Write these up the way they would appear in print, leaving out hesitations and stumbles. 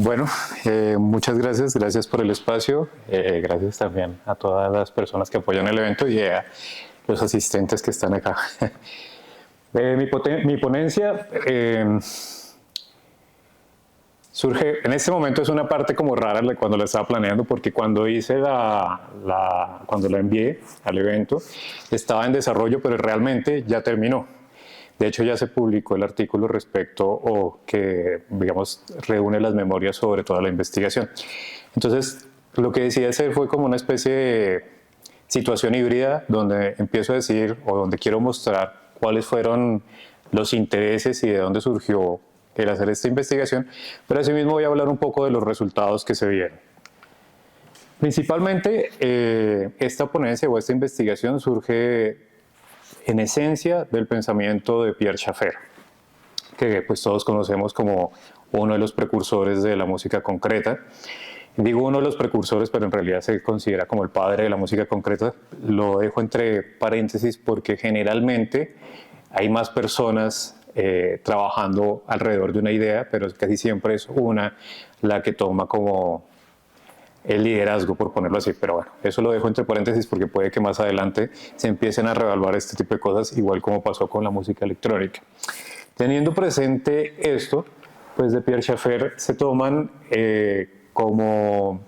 Bueno, muchas gracias por el espacio, gracias también a todas las personas que apoyan el evento y a los asistentes que están acá. Mi ponencia surge, en este momento es una parte como rara cuando la estaba planeando, porque cuando hice cuando la envié al evento, estaba en desarrollo, pero realmente ya terminó. De hecho, ya se publicó el artículo respecto o que, digamos, reúne las memorias sobre toda la investigación. Entonces, lo que decidí hacer fue como una especie de situación híbrida donde empiezo a decir o donde quiero mostrar cuáles fueron los intereses y de dónde surgió el hacer esta investigación, pero asimismo voy a hablar un poco de los resultados que se vieron. Principalmente, esta ponencia o esta investigación surge en esencia del pensamiento de Pierre Schaeffer, que pues todos conocemos como uno de los precursores de la música concreta. Digo uno de los precursores, pero en realidad se considera como el padre de la música concreta. Lo dejo entre paréntesis porque generalmente hay más personas trabajando alrededor de una idea, pero casi siempre es una la que toma como el liderazgo, por ponerlo así, pero bueno, eso lo dejo entre paréntesis porque puede que más adelante se empiecen a reevaluar este tipo de cosas, igual como pasó con la música electrónica. Teniendo presente esto, pues de Pierre Schaeffer se toman como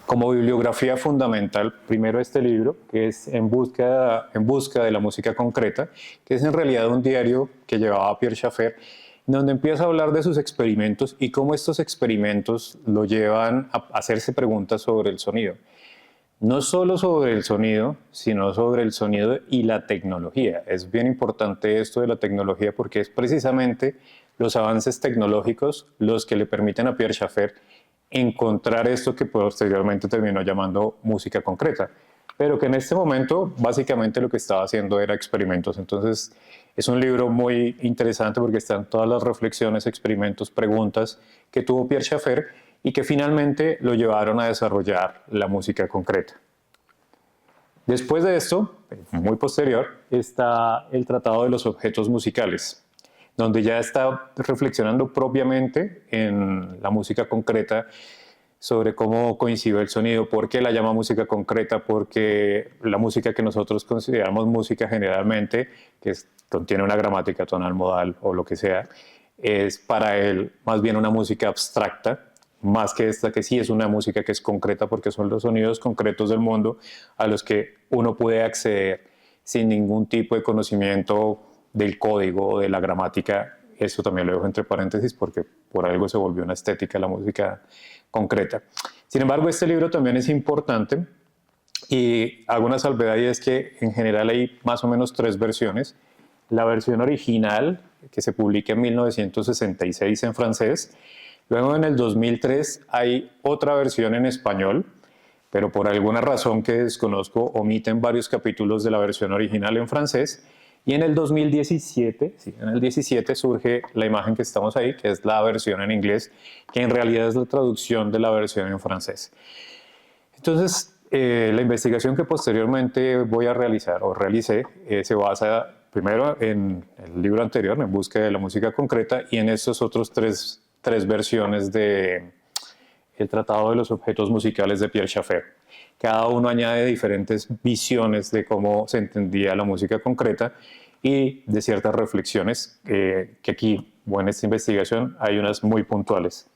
bibliografía fundamental, primero este libro, que es en busca de la música concreta, que es en realidad un diario que llevaba Pierre Schaeffer, donde empieza a hablar de sus experimentos y cómo estos experimentos lo llevan a hacerse preguntas sobre el sonido. No solo sobre el sonido, sino sobre el sonido y la tecnología. Es bien importante esto de la tecnología porque es precisamente los avances tecnológicos los que le permiten a Pierre Schaeffer encontrar esto que posteriormente terminó llamando música concreta, pero que en este momento básicamente lo que estaba haciendo era experimentos. Entonces es un libro muy interesante porque están todas las reflexiones, experimentos, preguntas que tuvo Pierre Schaeffer y que finalmente lo llevaron a desarrollar la música concreta. Después de esto, muy posterior, está el Tratado de los Objetos Musicales, donde ya está reflexionando propiamente en la música concreta sobre cómo coincide el sonido, por qué la llama música concreta, porque la música que nosotros consideramos música generalmente, que contiene una gramática tonal, modal o lo que sea, es para él más bien una música abstracta, más que esta que sí es una música que es concreta porque son los sonidos concretos del mundo a los que uno puede acceder sin ningún tipo de conocimiento del código o de la gramática. Eso también lo dejo entre paréntesis porque por algo se volvió una estética la música concreta. Sin embargo, este libro también es importante y hago una salvedad, y es que en general hay más o menos 3 versiones. La versión original, que se publica en 1966 en francés. Luego en el 2003 hay otra versión en español, pero por alguna razón que desconozco omiten varios capítulos de la versión original en francés. Y en el 2017, sí, en el 17 surge la imagen que estamos ahí, que es la versión en inglés, que en realidad es la traducción de la versión en francés. Entonces, la investigación que posteriormente voy a realizar o realicé se basa primero en el libro anterior, En busca de la música concreta, y en estos otros tres versiones de El Tratado de los Objetos Musicales de Pierre Schaeffer. Cada uno añade diferentes visiones de cómo se entendía la música concreta y de ciertas reflexiones que aquí, o en esta investigación, hay unas muy puntuales.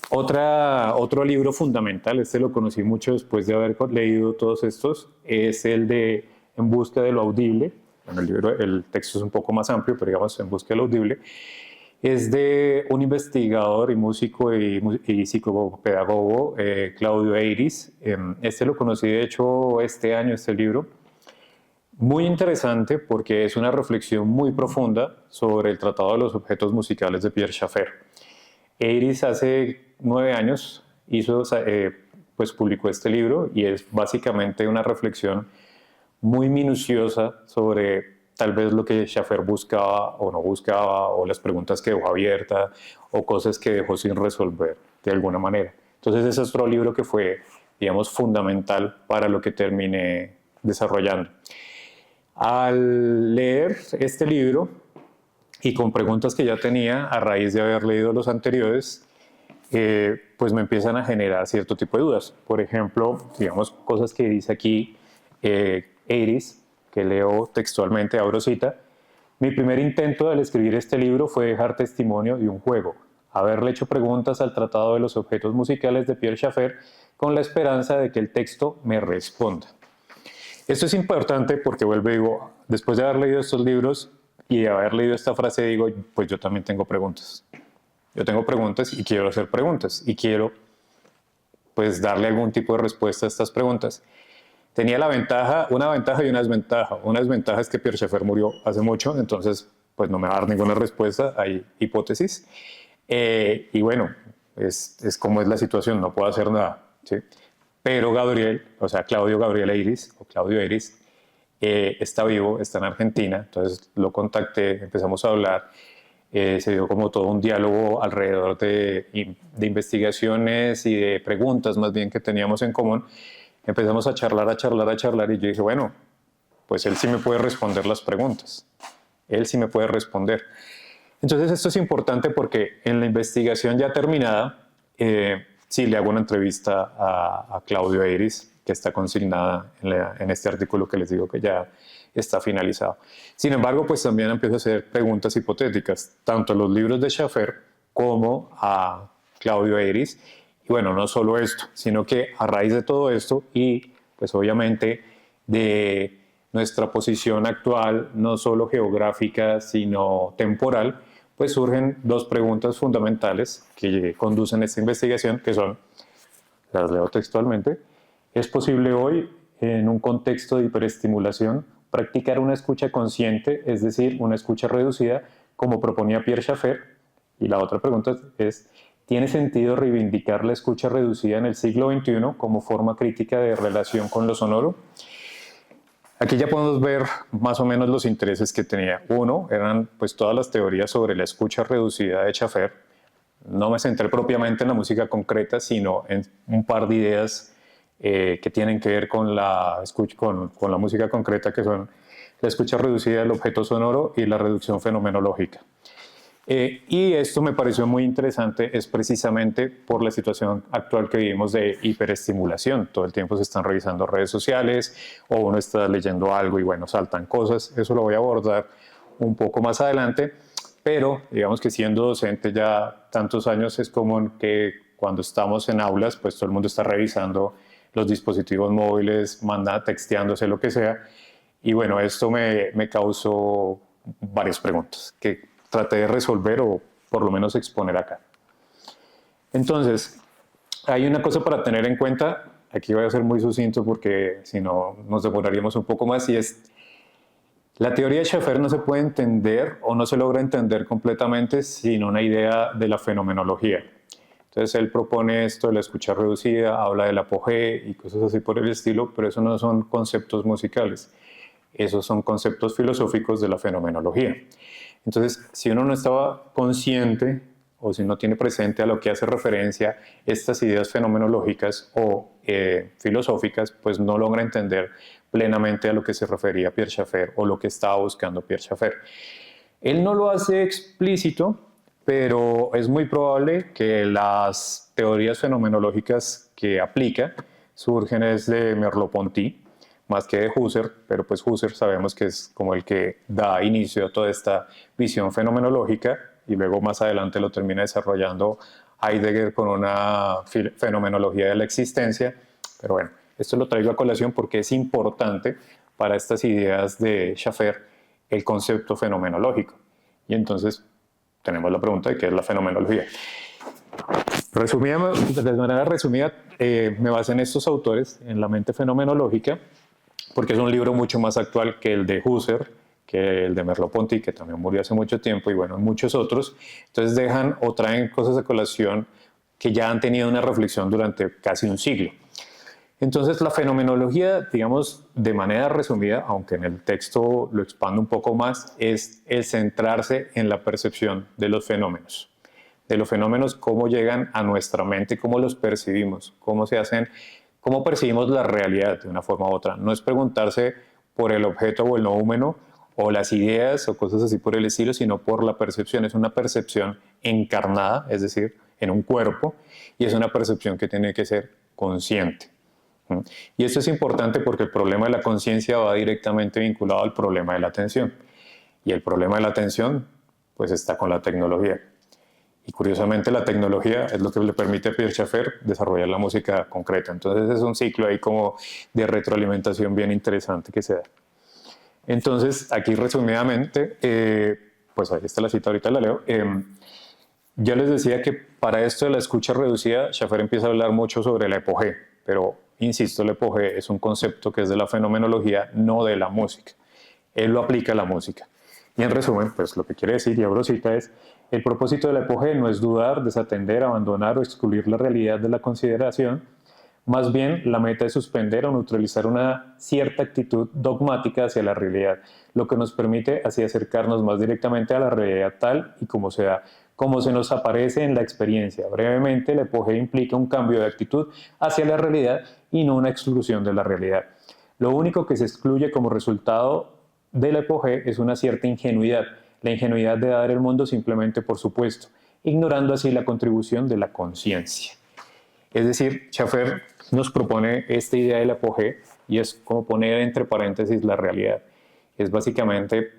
Otro libro fundamental, este lo conocí mucho después de haber leído todos estos, es el de En busca de lo audible. Bueno, el texto es un poco más amplio, pero digamos En busca de lo audible. Es de un investigador y músico y psicopedagogo, Claudio Eiris. Este lo conocí de hecho este año, este libro. Muy interesante porque es una reflexión muy profunda sobre el Tratado de los Objetos Musicales de Pierre Schaeffer. Eiris hace 9 años pues publicó este libro y es básicamente una reflexión muy minuciosa sobre tal vez lo que Schaeffer buscaba o no buscaba, o las preguntas que dejó abiertas, o cosas que dejó sin resolver de alguna manera. Entonces ese es otro libro que fue, digamos, fundamental para lo que terminé desarrollando. Al leer este libro, y con preguntas que ya tenía a raíz de haber leído los anteriores, pues me empiezan a generar cierto tipo de dudas. Por ejemplo, digamos, cosas que dice aquí Eiris, que leo textualmente, abro cita: mi primer intento al escribir este libro fue dejar testimonio de un juego, haberle hecho preguntas al Tratado de los Objetos Musicales de Pierre Schaeffer con la esperanza de que el texto me responda. Esto es importante porque vuelvo y digo, después de haber leído estos libros y haber leído esta frase, digo, pues yo también tengo preguntas. Yo tengo preguntas y quiero hacer preguntas y quiero pues darle algún tipo de respuesta a estas preguntas. Tenía una ventaja y una desventaja. Una desventaja es que Pierre Schaeffer murió hace mucho, entonces pues no me va a dar ninguna respuesta, hay hipótesis. Y bueno, es como es la situación, no puedo hacer nada, ¿sí? Pero Gabriel, o sea, Claudio Gabriel Eiris, o Claudio Eiris, está vivo, está en Argentina, entonces lo contacté, empezamos a hablar, se dio como todo un diálogo alrededor de investigaciones y de preguntas más bien que teníamos en común. Empezamos a charlar y yo dije, bueno, pues él sí me puede responder las preguntas, él sí me puede responder. Entonces esto es importante porque en la investigación ya terminada, sí le hago una entrevista a Claudio Eiris, que está consignada en este artículo que les digo que ya está finalizado. Sin embargo, pues también empiezo a hacer preguntas hipotéticas, tanto a los libros de Schaeffer como a Claudio Eiris. Y bueno, no solo esto, sino que a raíz de todo esto y pues obviamente de nuestra posición actual, no solo geográfica, sino temporal, pues surgen dos preguntas fundamentales que conducen a esta investigación, que son, las leo textualmente: ¿es posible hoy, en un contexto de hiperestimulación, practicar una escucha consciente, es decir, una escucha reducida, como proponía Pierre Schaeffer? Y la otra pregunta es: ¿tiene sentido reivindicar la escucha reducida en el siglo XXI como forma crítica de relación con lo sonoro? Aquí ya podemos ver más o menos los intereses que tenía. Uno, eran pues todas las teorías sobre la escucha reducida de Schaeffer. No me centré propiamente en la música concreta, sino en un par de ideas que tienen que ver con la música concreta, que son la escucha reducida del objeto sonoro y la reducción fenomenológica. Y esto me pareció muy interesante, es precisamente por la situación actual que vivimos de hiperestimulación. Todo el tiempo se están revisando redes sociales o uno está leyendo algo y bueno, saltan cosas. Eso lo voy a abordar un poco más adelante, pero digamos que siendo docente ya tantos años, es común que cuando estamos en aulas, pues todo el mundo está revisando los dispositivos móviles, texteándose, lo que sea. Y bueno, esto me causó varias preguntas que traté de resolver o por lo menos exponer acá. Entonces, hay una cosa para tener en cuenta, aquí voy a ser muy sucinto porque si no nos demoraríamos un poco más, y es: la teoría de Schaeffer no se puede entender o no se logra entender completamente sin una idea de la fenomenología. Entonces él propone esto de la escucha reducida, habla del apogeo y cosas así por el estilo, pero eso no son conceptos musicales, esos son conceptos filosóficos de la fenomenología. Entonces, si uno no estaba consciente o si no tiene presente a lo que hace referencia estas ideas fenomenológicas o filosóficas, pues no logra entender plenamente a lo que se refería Pierre Schaeffer o lo que estaba buscando Pierre Schaeffer. Él no lo hace explícito, pero es muy probable que las teorías fenomenológicas que aplica surgen desde Merleau-Ponty, más que de Husserl, pero pues Husserl sabemos que es como el que da inicio a toda esta visión fenomenológica y luego más adelante lo termina desarrollando Heidegger con una fenomenología de la existencia. Pero bueno, esto lo traigo a colación porque es importante para estas ideas de Schaeffer el concepto fenomenológico. Y entonces tenemos la pregunta de qué es la fenomenología. De manera resumida, me basé en estos autores, en la mente fenomenológica, porque es un libro mucho más actual que el de Husserl, que el de Merleau-Ponty, que también murió hace mucho tiempo, y bueno, muchos otros. Entonces dejan o traen cosas a colación que ya han tenido una reflexión durante casi un siglo. Entonces la fenomenología, digamos, de manera resumida, aunque en el texto lo expando un poco más, es el centrarse en la percepción de los fenómenos. De los fenómenos, cómo llegan a nuestra mente, cómo los percibimos, cómo se hacen, cómo percibimos la realidad de una forma u otra. No es preguntarse por el objeto o el noúmeno o las ideas o cosas así por el estilo, sino por la percepción. Es una percepción encarnada, es decir, en un cuerpo, y es una percepción que tiene que ser consciente. Y esto es importante porque el problema de la conciencia va directamente vinculado al problema de la atención. Y el problema de la atención, pues está con la tecnología. Y curiosamente la tecnología es lo que le permite a Pierre Schaeffer desarrollar la música concreta. Entonces es un ciclo ahí como de retroalimentación bien interesante que se da. Entonces, aquí resumidamente, pues ahí está la cita, ahorita la leo. Yo les decía que para esto de la escucha reducida, Schaeffer empieza a hablar mucho sobre la epogé, pero insisto, la epogé es un concepto que es de la fenomenología, no de la música. Él lo aplica a la música. Y en resumen, pues lo que quiere decir, y abro cita, es: el propósito de la epogé no es dudar, desatender, abandonar o excluir la realidad de la consideración. Más bien, la meta es suspender o neutralizar una cierta actitud dogmática hacia la realidad, lo que nos permite así acercarnos más directamente a la realidad tal y como sea, como se nos aparece en la experiencia. Brevemente, la epogé implica un cambio de actitud hacia la realidad y no una exclusión de la realidad. Lo único que se excluye como resultado de la epogé es una cierta ingenuidad, la ingenuidad de dar el mundo simplemente por supuesto, ignorando así la contribución de la conciencia. Es decir, Schaeffer nos propone esta idea del apogeo y es como poner entre paréntesis la realidad. Es básicamente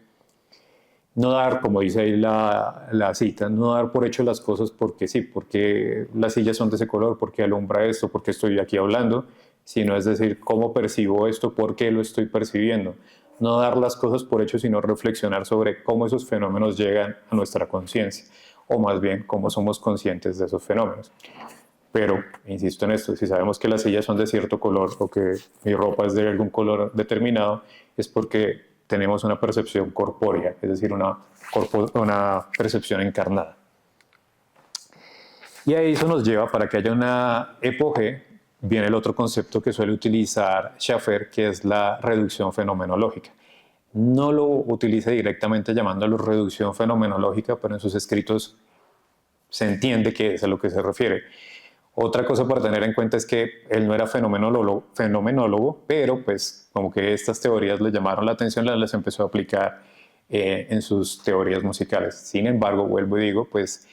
no dar, como dice ahí la cita, no dar por hecho las cosas porque sí, porque las sillas son de ese color, porque alumbra esto, porque estoy aquí hablando, sino es decir, cómo percibo esto, por qué lo estoy percibiendo. No dar las cosas por hecho, sino reflexionar sobre cómo esos fenómenos llegan a nuestra conciencia, o más bien cómo somos conscientes de esos fenómenos. Pero, insisto en esto, si sabemos que las sillas son de cierto color o que mi ropa es de algún color determinado, es porque tenemos una percepción corpórea, es decir, una percepción encarnada. Y ahí eso nos lleva, para que haya una epogé, viene el otro concepto que suele utilizar Schaeffer, que es la reducción fenomenológica. No lo utiliza directamente llamándolo reducción fenomenológica, pero en sus escritos se entiende que es a lo que se refiere. Otra cosa para tener en cuenta es que él no era fenomenólogo, pero pues como que estas teorías le llamaron la atención, las empezó a aplicar en sus teorías musicales. Sin embargo, vuelvo y digo, pues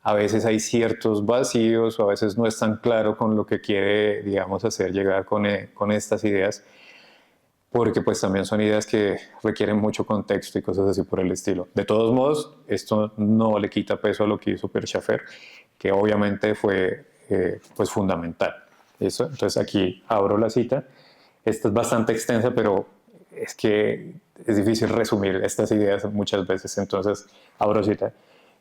a veces hay ciertos vacíos o a veces no es tan claro con lo que quiere, digamos, hacer llegar con estas ideas, porque pues también son ideas que requieren mucho contexto y cosas así por el estilo. De todos modos, esto no le quita peso a lo que hizo Pierre Schaeffer, que obviamente fue pues fundamental. Eso, entonces aquí abro la cita. Esta es bastante extensa, pero es que es difícil resumir estas ideas muchas veces, entonces abro cita.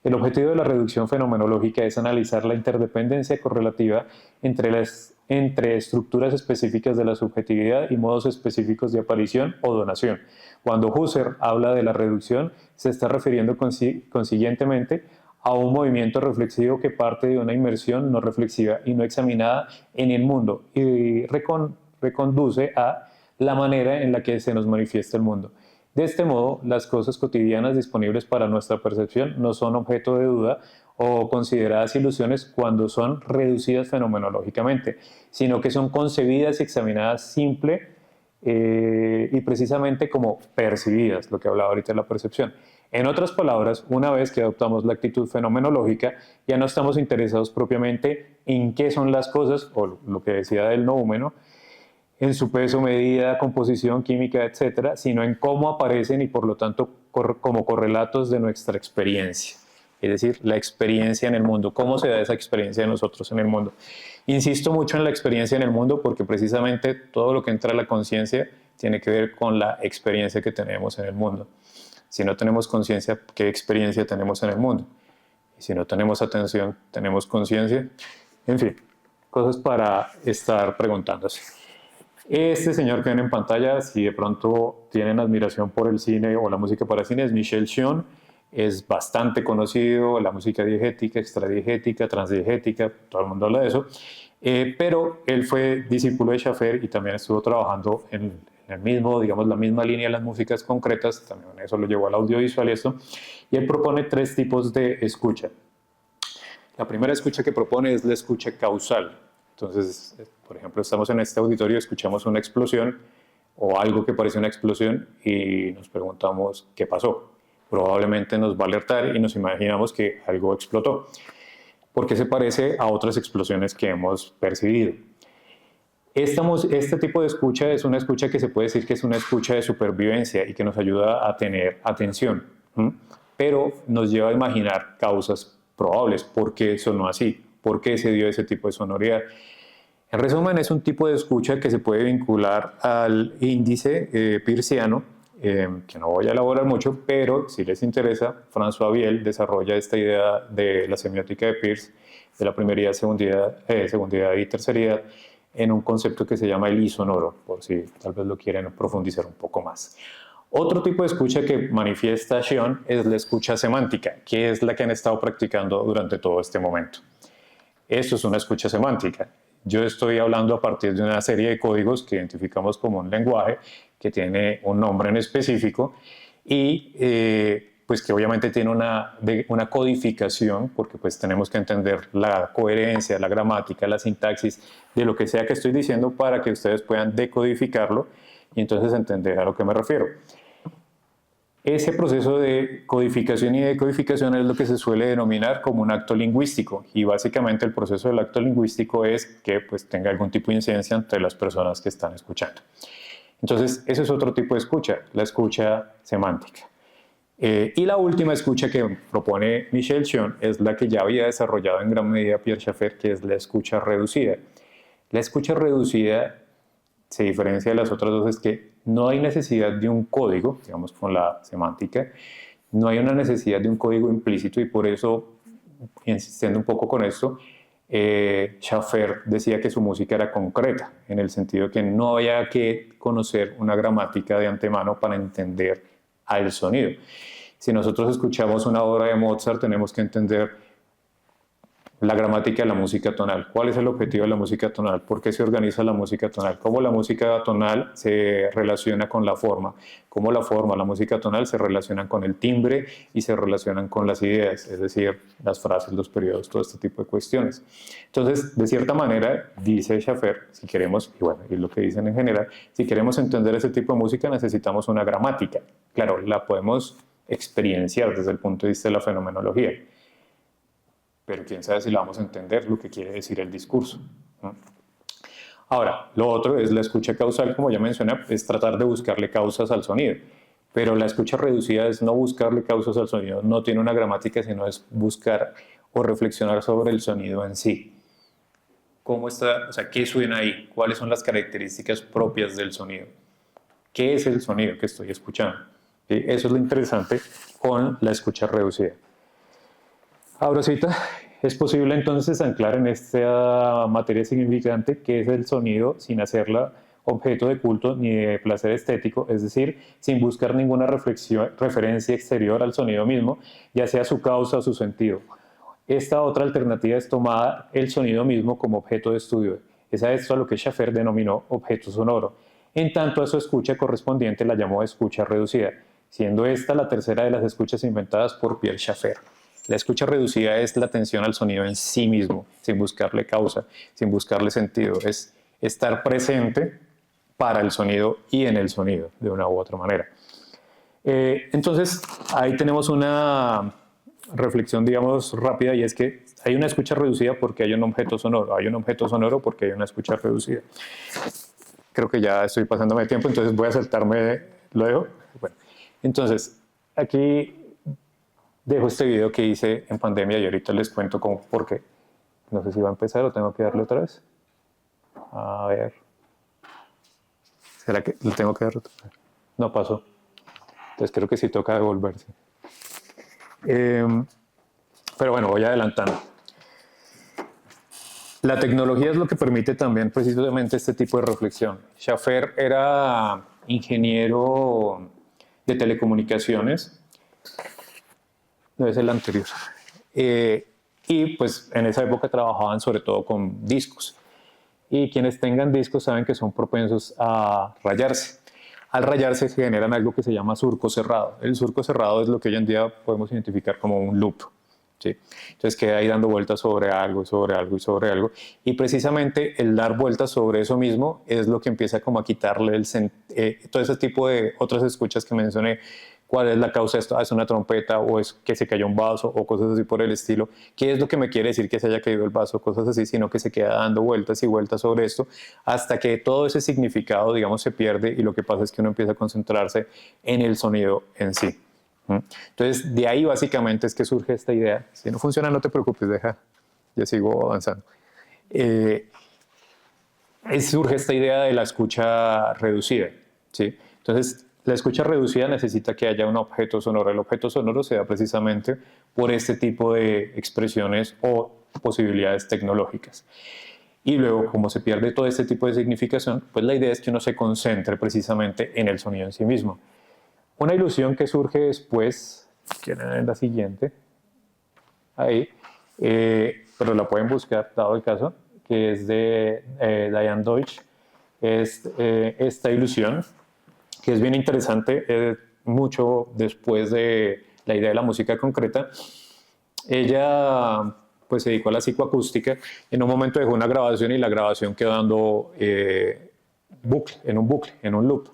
El objetivo de la reducción fenomenológica es analizar la interdependencia correlativa entre estructuras específicas de la subjetividad y modos específicos de aparición o donación. Cuando Husserl habla de la reducción, se está refiriendo consiguientemente a un movimiento reflexivo que parte de una inmersión no reflexiva y no examinada en el mundo y reconduce a la manera en la que se nos manifiesta el mundo. De este modo, las cosas cotidianas disponibles para nuestra percepción no son objeto de duda o consideradas ilusiones cuando son reducidas fenomenológicamente, sino que son concebidas y examinadas simple y precisamente como percibidas, lo que hablaba ahorita de la percepción. En otras palabras, una vez que adoptamos la actitud fenomenológica, ya no estamos interesados propiamente en qué son las cosas, o lo que decía del noúmeno, en su peso, medida, composición, química, etcétera, sino en cómo aparecen y por lo tanto como correlatos de nuestra experiencia. Es decir, la experiencia en el mundo, cómo se da esa experiencia de nosotros en el mundo. Insisto mucho en la experiencia en el mundo porque precisamente todo lo que entra a la conciencia tiene que ver con la experiencia que tenemos en el mundo. Si no tenemos conciencia, ¿qué experiencia tenemos en el mundo? Y si no tenemos atención, ¿tenemos conciencia? En fin, cosas para estar preguntándose. Este señor que ven en pantalla, si de pronto tienen admiración por el cine o la música para cine, es Michel Sion. Es bastante conocido, la música diegética, extradiegética, transdiegética, todo el mundo habla de eso. Pero él fue discípulo de Schaeffer y también estuvo trabajando en el mismo, digamos, la misma línea de las músicas concretas, también eso lo llevó al audiovisual y esto, y él propone 3 tipos de escucha. La primera escucha que propone es la escucha causal. Entonces, por ejemplo, estamos en este auditorio, escuchamos una explosión o algo que parece una explosión y nos preguntamos qué pasó. Probablemente nos va a alertar y nos imaginamos que algo explotó. porque se parece a otras explosiones que hemos percibido. Este tipo de escucha es una escucha que se puede decir que es una escucha de supervivencia y que nos ayuda a tener atención, pero nos lleva a imaginar causas probables. ¿Por qué sonó así? ¿Por qué se dio ese tipo de sonoridad? En resumen, es un tipo de escucha que se puede vincular al índice peirciano, que no voy a elaborar mucho, pero si les interesa, François Biel desarrolla esta idea de la semiótica de Peirce, de la primeridad, segundidad y terceridad, en un concepto que se llama el isonoro, por si tal vez lo quieren profundizar un poco más. Otro tipo de escucha que manifiesta Shion es la escucha semántica, que es la que han estado practicando durante todo este momento. Esto es una escucha semántica. Yo estoy hablando a partir de una serie de códigos que identificamos como un lenguaje que tiene un nombre en específico y pues que obviamente tiene una codificación, porque pues tenemos que entender la coherencia, la gramática, la sintaxis de lo que sea que estoy diciendo para que ustedes puedan decodificarlo y entonces entender a lo que me refiero. Ese proceso de codificación y decodificación es lo que se suele denominar como un acto lingüístico, y básicamente el proceso del acto lingüístico es que pues, tenga algún tipo de incidencia entre las personas que están escuchando. Entonces, ese es otro tipo de escucha, la escucha semántica. Y la última escucha que propone Michel Chion es la que ya había desarrollado en gran medida Pierre Schaeffer, que es la escucha reducida. La escucha reducida se diferencia de las otras dos, es que no hay necesidad de un código, digamos con la semántica, no hay una necesidad de un código implícito, y por eso, insistiendo un poco con esto, Schaeffer decía que su música era concreta, en el sentido de que no había que conocer una gramática de antemano para entender al sonido. Si nosotros escuchamos una obra de Mozart, tenemos que entender la gramática de la música tonal. ¿Cuál es el objetivo de la música tonal? ¿Por qué se organiza la música tonal? ¿Cómo la música tonal se relaciona con la forma? ¿Cómo la forma, la música tonal se relacionan con el timbre y se relacionan con las ideas? Es decir, las frases, los periodos, todo este tipo de cuestiones. Entonces, de cierta manera, dice Schaeffer, si queremos, y bueno, y lo que dicen en general, si queremos entender ese tipo de música necesitamos una gramática. Claro, la podemos experienciar desde el punto de vista de la fenomenología, pero quién sabe si la vamos a entender lo que quiere decir el discurso. Ahora, lo otro es la escucha causal, como ya mencioné, es tratar de buscarle causas al sonido, pero la escucha reducida es no buscarle causas al sonido, no tiene una gramática, sino es buscar o reflexionar sobre el sonido en sí. ¿Cómo está, o sea, qué suena ahí? ¿Cuáles son las características propias del sonido? ¿Qué es el sonido que estoy escuchando? ¿Sí? Eso es lo interesante con la escucha reducida. Ahora, es posible entonces anclar en esta materia significante que es el sonido sin hacerla objeto de culto ni de placer estético, es decir, sin buscar ninguna referencia exterior al sonido mismo, ya sea su causa o su sentido. Esta otra alternativa es tomar el sonido mismo como objeto de estudio. Es a esto a lo que Schaeffer denominó objeto sonoro. En tanto a su escucha correspondiente la llamó escucha reducida, siendo esta la tercera de las escuchas inventadas por Pierre Schaeffer. La escucha reducida es la atención al sonido en sí mismo, sin buscarle causa, sin buscarle sentido. Es estar presente para el sonido y en el sonido, de una u otra manera. Entonces, ahí tenemos una reflexión, digamos, rápida, y es que hay una escucha reducida porque hay un objeto sonoro, hay un objeto sonoro porque hay una escucha reducida. Creo que ya estoy pasándome de tiempo, entonces voy a saltarme, ¿lo dejo? Bueno, entonces, aquí dejo este video que hice en pandemia y ahorita les cuento cómo, por qué. No sé si va a empezar o tengo que darle otra vez. A ver. ¿Será que le tengo que dar otra vez? No pasó. Entonces creo que sí toca devolverse. Pero bueno, voy adelantando. La tecnología es lo que permite también precisamente este tipo de reflexión. Schaeffer era ingeniero de telecomunicaciones. No es el anterior. Y pues en esa época trabajaban sobre todo con discos. Y quienes tengan discos saben que son propensos a rayarse. Al rayarse generan algo que se llama surco cerrado. El surco cerrado es lo que hoy en día podemos identificar como un loop, ¿sí? Entonces queda ahí dando vueltas sobre algo, sobre algo y sobre algo. Y precisamente el dar vueltas sobre eso mismo es lo que empieza como a quitarle todo ese tipo de otras escuchas que mencioné, ¿Cuál es la causa de esto? ¿Es una trompeta o es que se cayó un vaso o cosas así por el estilo? ¿Qué es lo que me quiere decir que se haya caído el vaso? Cosas así, sino que se queda dando vueltas y vueltas sobre esto hasta que todo ese significado, digamos, se pierde y lo que pasa es que uno empieza a concentrarse en el sonido en sí. Entonces, de ahí básicamente es que surge esta idea. Si no funciona, no te preocupes, deja, yo sigo avanzando. Surge esta idea de la escucha reducida, ¿sí? Entonces, la escucha reducida necesita que haya un objeto sonoro. El objeto sonoro se da precisamente por este tipo de expresiones o posibilidades tecnológicas. Y luego, como se pierde todo este tipo de significación, pues la idea es que uno se concentre precisamente en el sonido en sí mismo. Una ilusión que surge después, que era la siguiente, ahí, pero la pueden buscar dado el caso, que es de Diane Deutsch, es esta ilusión, que es bien interesante, mucho después de la idea de la música concreta. Ella pues se dedicó a la psicoacústica, en un momento dejó una grabación y la grabación quedó dando bucle, en un loop.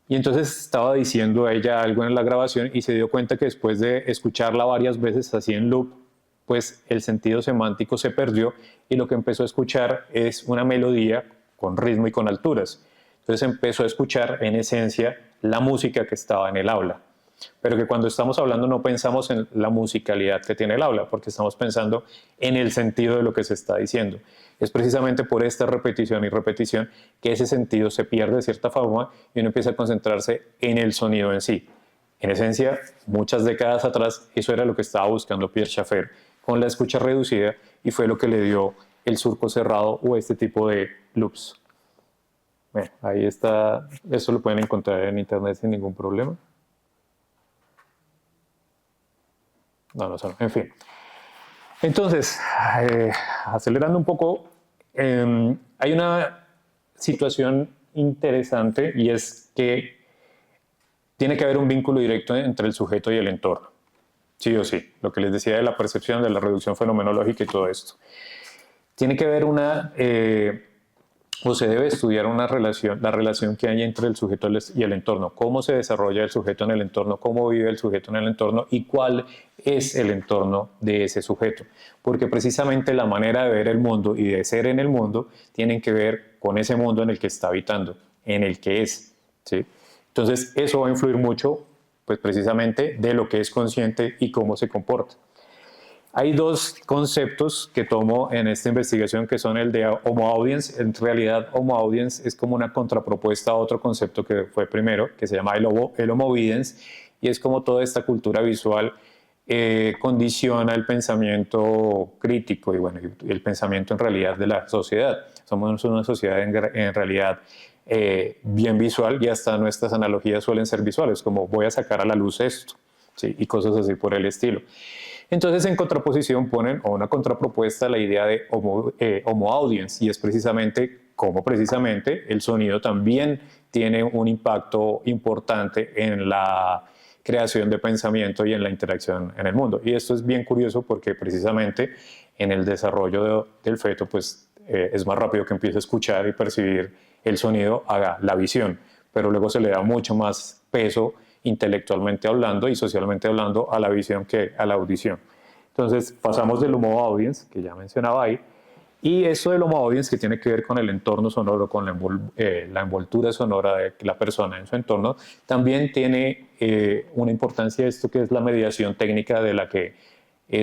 Y entonces estaba diciendo a ella algo en la grabación y se dio cuenta que después de escucharla varias veces así en loop, pues el sentido semántico se perdió y lo que empezó a escuchar es una melodía con ritmo y con alturas. Entonces empezó a escuchar en esencia la música que estaba en el aula. Pero que cuando estamos hablando no pensamos en la musicalidad que tiene el aula, porque estamos pensando en el sentido de lo que se está diciendo. Es precisamente por esta repetición y repetición que ese sentido se pierde de cierta forma y uno empieza a concentrarse en el sonido en sí. En esencia, muchas décadas atrás, eso era lo que estaba buscando Pierre Schaeffer con la escucha reducida y fue lo que le dio el surco cerrado o este tipo de loops. Bueno, ahí está, eso lo pueden encontrar en internet sin ningún problema. No, en fin. Entonces, acelerando un poco, hay una situación interesante y es que tiene que haber un vínculo directo entre el sujeto y el entorno. Sí o sí, lo que les decía de la percepción, de la reducción fenomenológica y todo esto. Tiene que haber o se debe estudiar la relación que hay entre el sujeto y el entorno, cómo se desarrolla el sujeto en el entorno, cómo vive el sujeto en el entorno y cuál es el entorno de ese sujeto. Porque precisamente la manera de ver el mundo y de ser en el mundo tienen que ver con ese mundo en el que está habitando, en el que es, ¿sí? Entonces eso va a influir mucho, pues precisamente de lo que es consciente y cómo se comporta. Hay dos conceptos que tomo en esta investigación que son el de Homo Audience. En realidad, Homo Audience es como una contrapropuesta a otro concepto que fue primero, que se llama el Homo Videns, y es como toda esta cultura visual condiciona el pensamiento crítico y bueno, el pensamiento en realidad de la sociedad. Somos una sociedad en realidad bien visual y hasta nuestras analogías suelen ser visuales, como voy a sacar a la luz esto, ¿sí? Y cosas así por el estilo. Entonces, en contraposición ponen, o una contrapropuesta, la idea de Homo Audience, y es precisamente cómo precisamente el sonido también tiene un impacto importante en la creación de pensamiento y en la interacción en el mundo. Y esto es bien curioso porque precisamente en el desarrollo del feto, pues es más rápido que empiece a escuchar y percibir el sonido a la visión, pero luego se le da mucho más peso intelectualmente hablando y socialmente hablando a la visión que a la audición. Entonces pasamos del Homo Audience, que ya mencionaba ahí, y eso del Homo Audience que tiene que ver con el entorno sonoro, con la envoltura sonora de la persona en su entorno, también tiene una importancia esto que es la mediación técnica de la que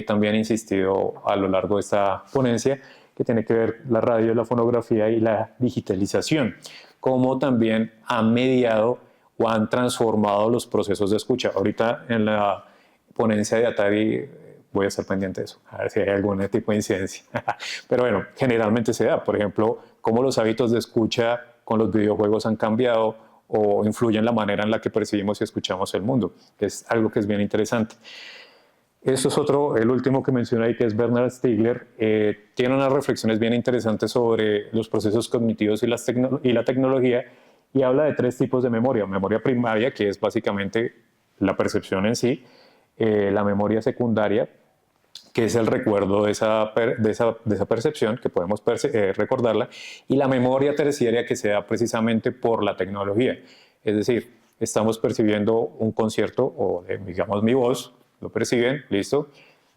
también he insistido a lo largo de esta ponencia, que tiene que ver la radio, la fonografía y la digitalización, como también han mediado o han transformado los procesos de escucha. Ahorita en la ponencia de Atari voy a estar pendiente de eso, a ver si hay algún tipo de incidencia. Pero bueno, generalmente se da, por ejemplo, cómo los hábitos de escucha con los videojuegos han cambiado o influyen en la manera en la que percibimos y escuchamos el mundo, que es algo que es bien interesante. Esto es el último que mencioné ahí, que es Bernard Stiegler. Tiene unas reflexiones bien interesantes sobre los procesos cognitivos y la tecnología, y habla de tres tipos de memoria. Memoria primaria, que es básicamente la percepción en sí, la memoria secundaria, que es el recuerdo de esa percepción, que podemos recordarla, y la memoria terciaria, que se da precisamente por la tecnología. Es decir, estamos percibiendo un concierto o digamos mi voz, lo perciben, listo,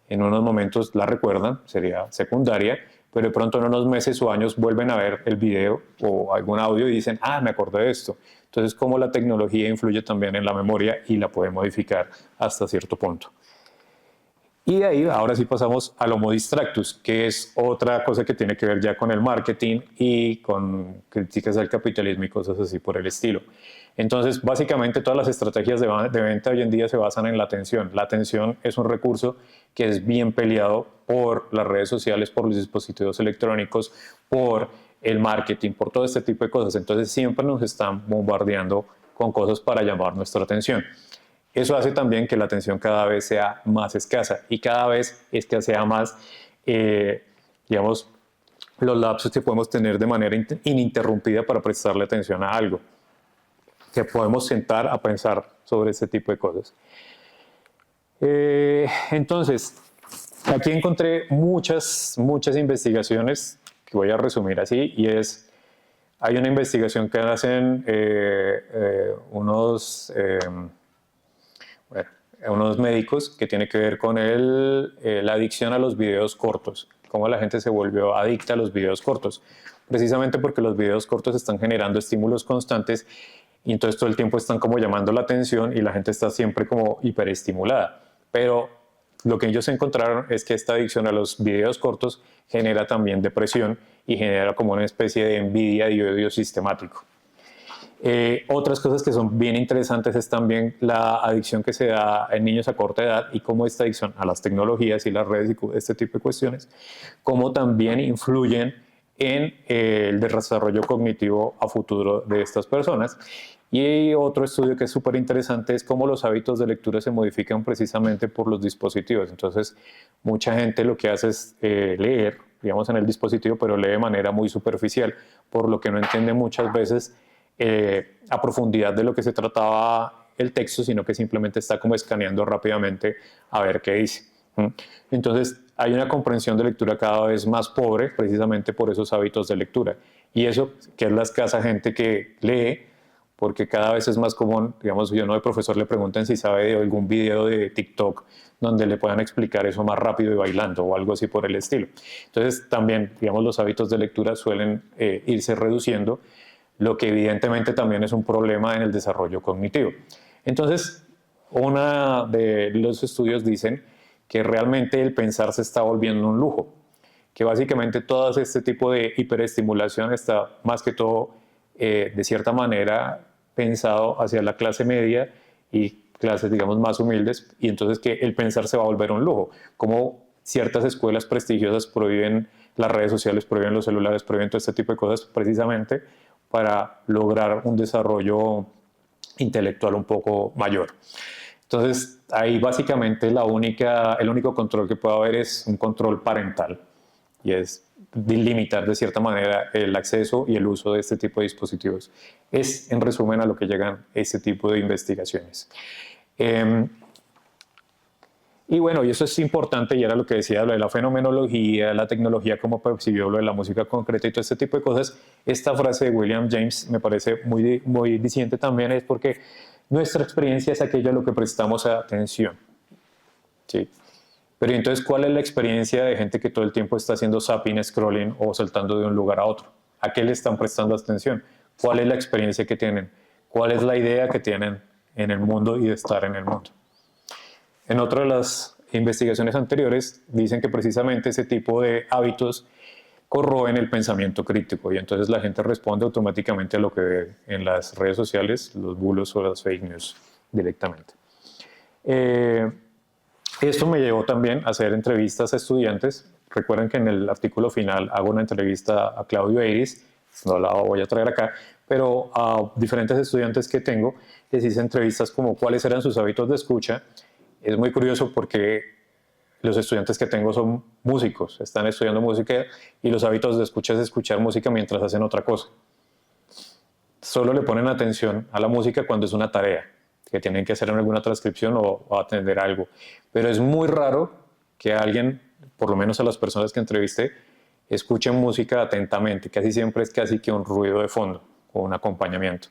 en unos momentos la recuerdan, sería secundaria, pero de pronto en unos meses o años vuelven a ver el video o algún audio y dicen, ah, me acordé de esto. Entonces, cómo la tecnología influye también en la memoria y la puede modificar hasta cierto punto. Y de ahí, ahora sí pasamos al Homo distractus, que es otra cosa que tiene que ver ya con el marketing y con críticas al capitalismo y cosas así por el estilo. Entonces, básicamente todas las estrategias de venta hoy en día se basan en la atención. La atención es un recurso que es bien peleado por las redes sociales, por los dispositivos electrónicos, por el marketing, por todo este tipo de cosas. Entonces, siempre nos están bombardeando con cosas para llamar nuestra atención. Eso hace también que la atención cada vez sea más escasa y cada vez escasea más, digamos, los lapsos que podemos tener de manera ininterrumpida para prestarle atención a algo, que podemos sentar a pensar sobre este tipo de cosas. Entonces, aquí encontré muchas investigaciones que voy a resumir así, y hay una investigación que hacen unos médicos que tiene que ver con la adicción a los videos cortos, cómo la gente se volvió adicta a los videos cortos, precisamente porque los videos cortos están generando estímulos constantes y entonces todo el tiempo están como llamando la atención y la gente está siempre como hiperestimulada. Pero lo que ellos encontraron es que esta adicción a los videos cortos genera también depresión y genera como una especie de envidia y odio sistemático. Otras cosas que son bien interesantes es también la adicción que se da en niños a corta edad y cómo esta adicción a las tecnologías y las redes y este tipo de cuestiones, cómo también influyen en el desarrollo cognitivo a futuro de estas personas. Y otro estudio que es súper interesante es cómo los hábitos de lectura se modifican precisamente por los dispositivos. Entonces, mucha gente lo que hace es leer, digamos, en el dispositivo, pero lee de manera muy superficial, por lo que no entiende muchas veces a profundidad de lo que se trataba el texto, sino que simplemente está como escaneando rápidamente a ver qué dice. Entonces hay una comprensión de lectura cada vez más pobre precisamente por esos hábitos de lectura, y eso que es la escasa gente que lee, porque cada vez es más común, digamos, yo no de profesor le preguntan si sabe de algún video de TikTok donde le puedan explicar eso más rápido y bailando o algo así por el estilo. Entonces también, digamos, los hábitos de lectura suelen irse reduciendo, lo que evidentemente también es un problema en el desarrollo cognitivo. Entonces, uno de los estudios dicen que realmente el pensar se está volviendo un lujo, que básicamente todo este tipo de hiperestimulación está más que todo, de cierta manera, pensado hacia la clase media y clases, digamos, más humildes, y entonces que el pensar se va a volver un lujo, como ciertas escuelas prestigiosas prohíben las redes sociales, prohíben los celulares, prohíben todo este tipo de cosas precisamente para lograr un desarrollo intelectual un poco mayor. Entonces, ahí básicamente el único control que puede haber es un control parental, y es limitar de cierta manera el acceso y el uso de este tipo de dispositivos. Es, en resumen, a lo que llegan este tipo de investigaciones. Y bueno, y eso es importante, y era lo que decía, lo de la fenomenología, la tecnología, cómo percibió lo de la música concreta y todo este tipo de cosas. Esta frase de William James me parece muy diciente también, es porque nuestra experiencia es aquello a lo que prestamos atención. ¿Sí? Pero entonces, ¿cuál es la experiencia de gente que todo el tiempo está haciendo zapping, scrolling o saltando de un lugar a otro? ¿A qué le están prestando atención? ¿Cuál es la experiencia que tienen? ¿Cuál es la idea que tienen en el mundo y de estar en el mundo? En otra de las investigaciones anteriores dicen que precisamente ese tipo de hábitos corroen el pensamiento crítico, y entonces la gente responde automáticamente a lo que ve en las redes sociales, los bulos o las fake news directamente. Esto me llevó también a hacer entrevistas a estudiantes. Recuerden que en el artículo final hago una entrevista a Claudio Eiris, no la voy a traer acá, pero a diferentes estudiantes que tengo les hice entrevistas como cuáles eran sus hábitos de escucha. Es muy curioso porque los estudiantes que tengo son músicos, están estudiando música, y los hábitos de escucha es escuchar música mientras hacen otra cosa. Solo le ponen atención a la música cuando es una tarea, que tienen que hacer alguna transcripción o atender algo. Pero es muy raro que alguien, por lo menos a las personas que entrevisté, escuchen música atentamente. Casi siempre es casi que un ruido de fondo o un acompañamiento.